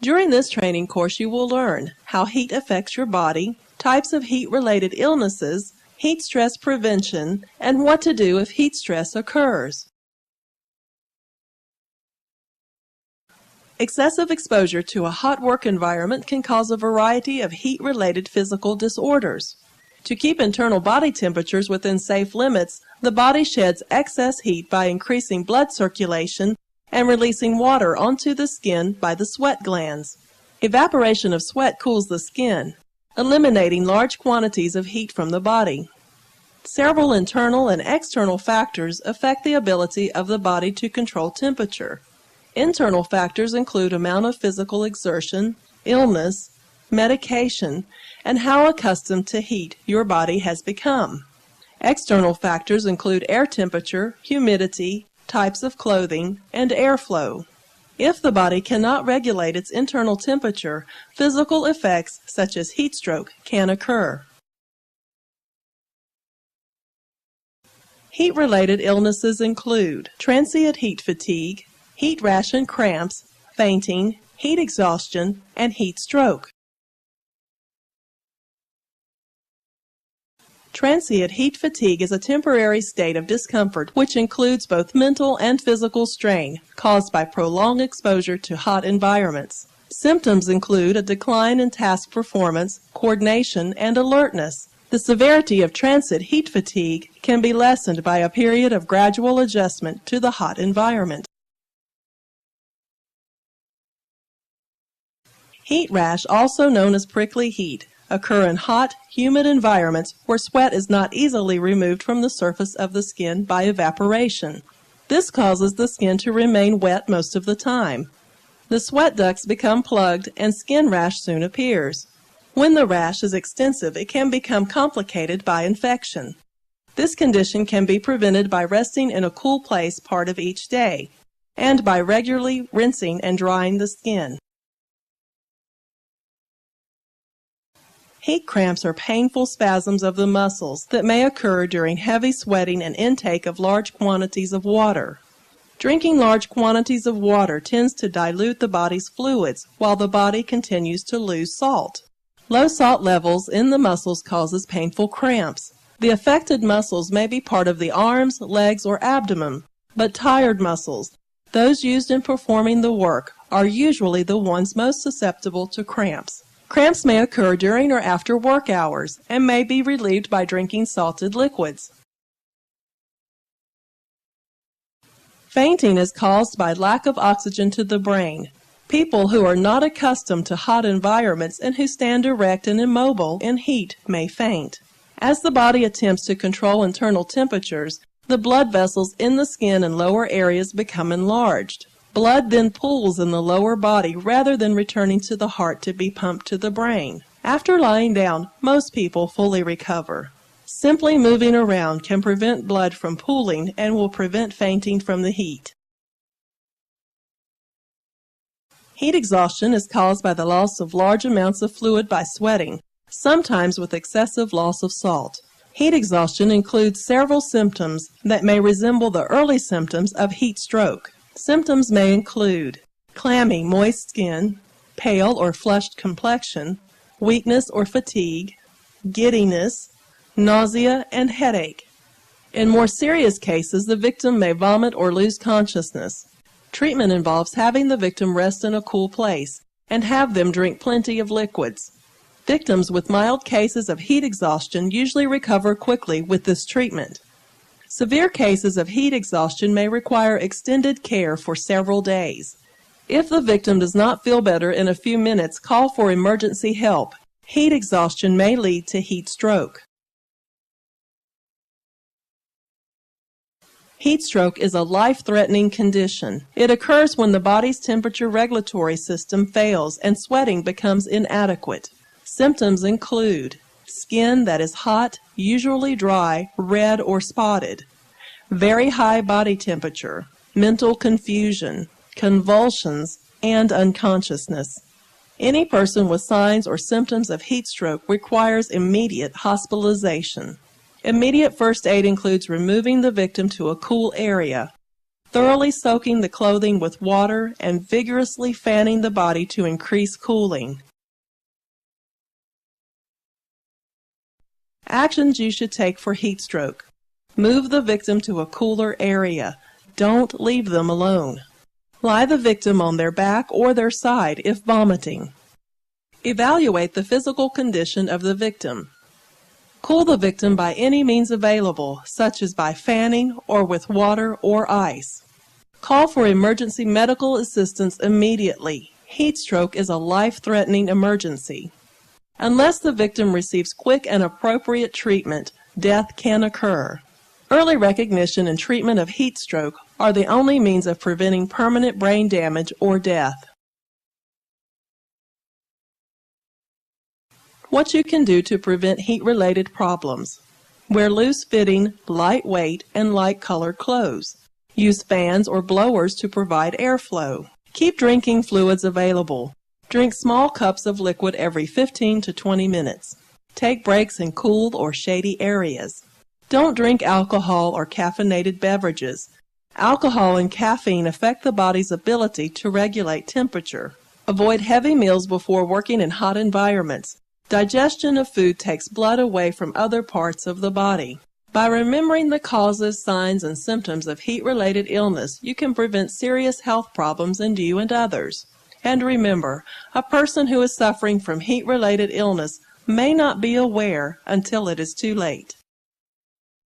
During this training course, you will learn how heat affects your body, types of heat-related illnesses, heat stress prevention, and what to do if heat stress occurs. Excessive exposure to a hot work environment can cause a variety of heat-related physical disorders. To keep internal body temperatures within safe limits, the body sheds excess heat by increasing blood circulation and releasing water onto the skin by the sweat glands. Evaporation of sweat cools the skin, eliminating large quantities of heat from the body. Several internal and external factors affect the ability of the body to control temperature. Internal factors include amount of physical exertion, illness, medication, and how accustomed to heat your body has become. External factors include air temperature, humidity, types of clothing, and airflow. If the body cannot regulate its internal temperature, physical effects such as heat stroke can occur. Heat-related illnesses include transient heat fatigue, heat rash and cramps, fainting, heat exhaustion, and heat stroke. Transient heat fatigue is a temporary state of discomfort which includes both mental and physical strain caused by prolonged exposure to hot environments. Symptoms include a decline in task performance, coordination, and alertness. The severity of transient heat fatigue can be lessened by a period of gradual adjustment to the hot environment. Heat rash, also known as prickly heat, occur in hot, humid environments where sweat is not easily removed from the surface of the skin by evaporation. This causes the skin to remain wet most of the time. The sweat ducts become plugged and skin rash soon appears. When the rash is extensive, it can become complicated by infection. This condition can be prevented by resting in a cool place part of each day and by regularly rinsing and drying the skin. Heat cramps are painful spasms of the muscles that may occur during heavy sweating and intake of large quantities of water. Drinking large quantities of water tends to dilute the body's fluids while the body continues to lose salt. Low salt levels in the muscles causes painful cramps. The affected muscles may be part of the arms, legs, or abdomen, but tired muscles, those used in performing the work, are usually the ones most susceptible to cramps. Cramps may occur during or after work hours and may be relieved by drinking salted liquids. Fainting is caused by lack of oxygen to the brain. People who are not accustomed to hot environments and who stand erect and immobile in heat may faint. As the body attempts to control internal temperatures, the blood vessels in the skin and lower areas become enlarged. Blood then pools in the lower body rather than returning to the heart to be pumped to the brain. After lying down, most people fully recover. Simply moving around can prevent blood from pooling and will prevent fainting from the heat. Heat exhaustion is caused by the loss of large amounts of fluid by sweating, sometimes with excessive loss of salt. Heat exhaustion includes several symptoms that may resemble the early symptoms of heat stroke. Symptoms may include clammy, moist skin, pale or flushed complexion, weakness or fatigue, giddiness, nausea, and headache. In more serious cases, the victim may vomit or lose consciousness. Treatment involves having the victim rest in a cool place and have them drink plenty of liquids. Victims with mild cases of heat exhaustion usually recover quickly with this treatment. Severe cases of heat exhaustion may require extended care for several days. If the victim does not feel better in a few minutes, call for emergency help. Heat exhaustion may lead to heat stroke. Heat stroke is a life-threatening condition. It occurs when the body's temperature regulatory system fails and sweating becomes inadequate. Symptoms include skin that is hot, usually dry, red, or spotted, very high body temperature, mental confusion, convulsions, and unconsciousness. Any person with signs or symptoms of heat stroke requires immediate hospitalization. Immediate first aid includes removing the victim to a cool area, thoroughly soaking the clothing with water and vigorously fanning the body to increase cooling. Actions you should take for heat stroke. Move the victim to a cooler area. Don't leave them alone. Lie the victim on their back or their side if vomiting. Evaluate the physical condition of the victim. Cool the victim by any means available, such as by fanning or with water or ice. Call for emergency medical assistance immediately. Heat stroke is a life-threatening emergency. Unless the victim receives quick and appropriate treatment, death can occur. Early recognition and treatment of heat stroke are the only means of preventing permanent brain damage or death. What you can do to prevent heat-related problems. Wear loose-fitting, lightweight, and light-colored clothes. Use fans or blowers to provide airflow. Keep drinking fluids available. Drink small cups of liquid every 15 to 20 minutes. Take breaks in cool or shady areas. Don't drink alcohol or caffeinated beverages. Alcohol and caffeine affect the body's ability to regulate temperature. Avoid heavy meals before working in hot environments. Digestion of food takes blood away from other parts of the body. By remembering the causes, signs, and symptoms of heat-related illness, you can prevent serious health problems in you and others. And remember, a person who is suffering from heat-related illness may not be aware until it is too late.